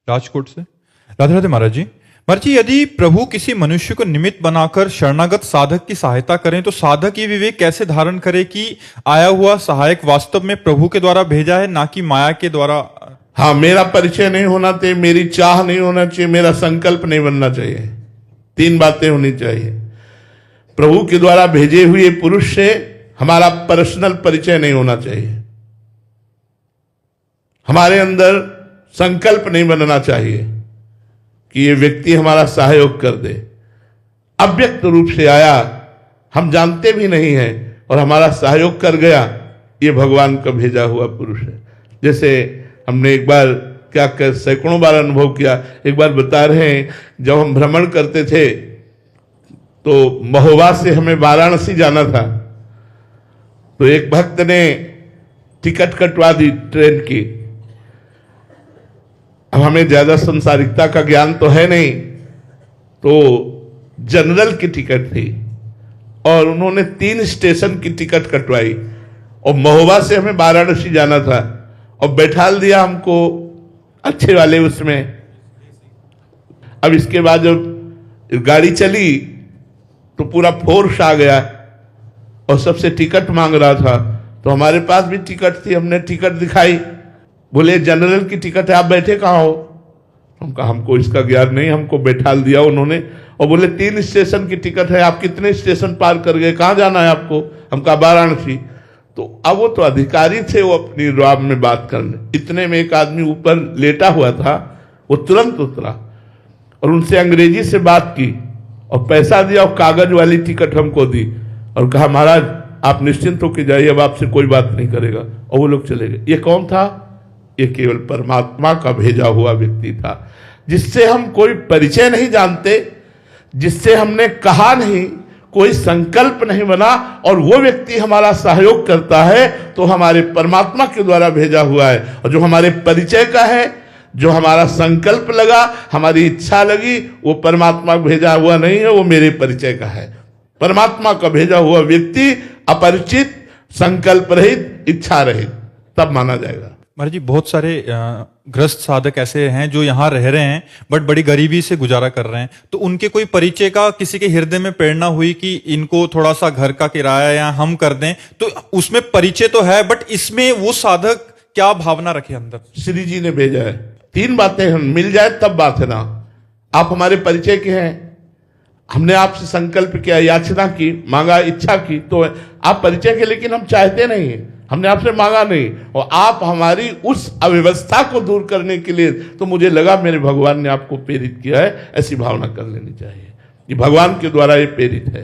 राजकोट से। राधे राधे महाराज जी। महाराज जी, यदि प्रभु किसी मनुष्य को निमित्त बनाकर शरणागत साधक की सहायता करें तो साधक ये विवेक कैसे धारण करे कि आया हुआ सहायक वास्तव में प्रभु के द्वारा भेजा है, ना कि माया के द्वारा? हाँ, मेरा परिचय नहीं होना चाहिए, मेरी चाह नहीं होना चाहिए, मेरा संकल्प नहीं बनना चाहिए। 3 बातें होनी चाहिए। प्रभु के द्वारा भेजे हुए पुरुष से हमारा पर्सनल परिचय नहीं होना चाहिए। हमारे अंदर संकल्प नहीं बनना चाहिए कि ये व्यक्ति हमारा सहयोग कर दे। अव्यक्त रूप से आया, हम जानते भी नहीं हैं, और हमारा सहयोग कर गया, ये भगवान का भेजा हुआ पुरुष है। जैसे हमने एक बार क्या कर सैकड़ों बार अनुभव किया। एक बार बता रहे हैं, जब हम भ्रमण करते थे तो महोबा से हमें वाराणसी जाना था, तो एक भक्त ने टिकट कटवा दी ट्रेन की। अब हमें ज्यादा संसारिकता का ज्ञान तो है नहीं, तो जनरल की टिकट थी और उन्होंने 3 स्टेशन की टिकट कटवाई और महोबा से हमें वाराणसी जाना था और बैठाल दिया हमको अच्छे वाले उसमें। अब इसके बाद जब गाड़ी चली तो पूरा फोर्स आ गया और सबसे टिकट मांग रहा था, तो हमारे पास भी टिकट थी, हमने टिकट दिखाई। बोले जनरल की टिकट है, आप बैठे कहाँ हो? हम कहा हमको इसका ज्ञान नहीं, हमको बैठाल दिया उन्होंने। और बोले 3 स्टेशन की टिकट है, आप कितने स्टेशन पार कर गए, कहाँ जाना है आपको? हम कहा वाराणसी। तो अब वो तो अधिकारी थे, वो अपनी राम में बात करने। इतने में एक आदमी ऊपर लेटा हुआ था, वो तुरंत उतरा और उनसे अंग्रेजी से बात की और पैसा दिया और कागज वाली टिकट हमको दी और कहा महाराज आप निश्चिंत होकर जाइए, अब आपसे कोई बात नहीं करेगा। और वो लोग चले गए। ये कौन था? ये केवल परमात्मा का भेजा हुआ व्यक्ति था, जिससे हम कोई परिचय नहीं जानते, जिससे हमने कहा नहीं, कोई संकल्प नहीं बना, और वो व्यक्ति हमारा सहयोग करता है तो हमारे परमात्मा के द्वारा भेजा हुआ है। और जो हमारे परिचय का है, जो हमारा संकल्प लगा, हमारी इच्छा लगी, वो परमात्मा भेजा हुआ नहीं है, वो मेरे परिचय का है। परमात्मा का भेजा हुआ व्यक्ति अपरिचित, संकल्प रहित, इच्छा रहित, तब माना जाएगा। महाराज जी, बहुत सारे ग्रस्त साधक ऐसे हैं जो यहाँ रह रहे हैं बट बड़ी गरीबी से गुजारा कर रहे हैं, तो उनके कोई परिचय का किसी के हृदय में प्रेरणा हुई कि इनको थोड़ा सा घर का किराया या हम कर दें, तो उसमें परिचय तो है बट इसमें वो साधक क्या भावना रखे अंदर? श्री जी ने भेजा है। 3 बातें हम मिल जाए तब बात है ना। आप हमारे परिचय के हैं, हमने आपसे संकल्प किया, याचना की, मांगा, इच्छा की, तो आप परिचय के, लेकिन हम चाहते नहीं हैं, हमने आपसे मांगा नहीं, और आप हमारी उस अव्यवस्था को दूर करने के लिए, तो मुझे लगा मेरे भगवान ने आपको प्रेरित किया है, ऐसी भावना कर लेनी चाहिए। ये भगवान के द्वारा ये प्रेरित है।